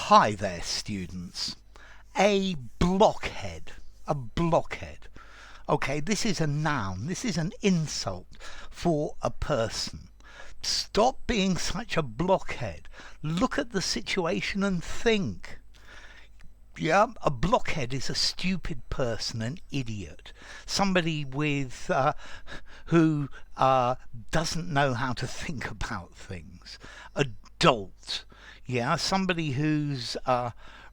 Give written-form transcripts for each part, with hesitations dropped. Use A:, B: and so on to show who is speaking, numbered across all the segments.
A: Hi there, students. A blockhead. A blockhead. Okay, this is a noun. This is an insult for a person. Stop being such a blockhead. Look at the situation and think. Yeah, a blockhead is a stupid person, an idiot, somebody who doesn't know how to think about things. A dolt, yeah, somebody who's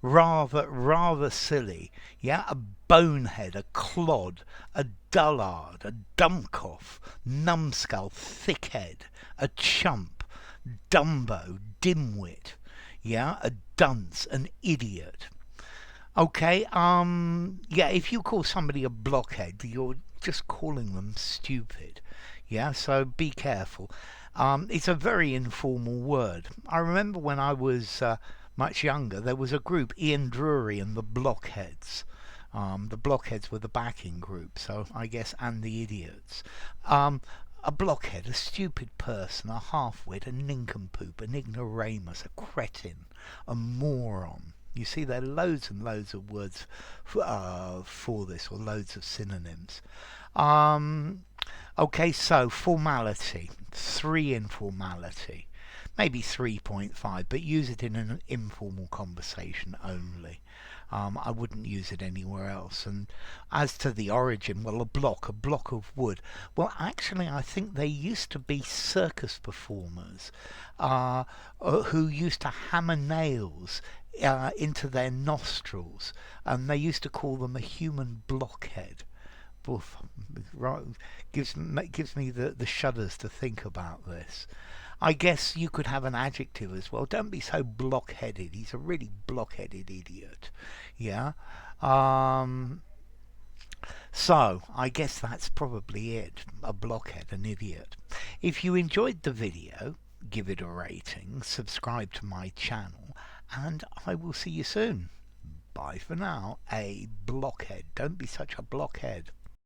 A: rather silly, yeah, a bonehead, a clod, a dullard, a dumbcoff, numbskull, thickhead, a chump, dumbo, dimwit, yeah, a dunce, an idiot. Okay, yeah, if you call somebody a blockhead, you're just calling them stupid. Yeah, so be careful. It's a very informal word. I remember when I was much younger, there was a group, Ian Drury and the Blockheads. The Blockheads were the backing group, so I guess, and the Idiots. A blockhead, a stupid person, a half-wit, a nincompoop, an ignoramus, a cretin, a moron. You see, there are loads and loads of words for this, or loads of synonyms. Um, okay, so formality, 3 in formality, maybe 3.5, but use it in an informal conversation only. I wouldn't use it anywhere else. And as to the origin, well, a block of wood. Well, actually, I think they used to be circus performers who used to hammer nails into their nostrils, and they used to call them a human blockhead. Oof, right, gives me the shudders to think about this. I guess you could have an adjective as well. Don't be so blockheaded. He's a really blockheaded idiot. Yeah. Um, so I guess that's probably it. A blockhead, an idiot. If you enjoyed the video, give it a rating, subscribe to my channel, and I will see you soon. Bye for now. A blockhead. Don't be such a blockhead.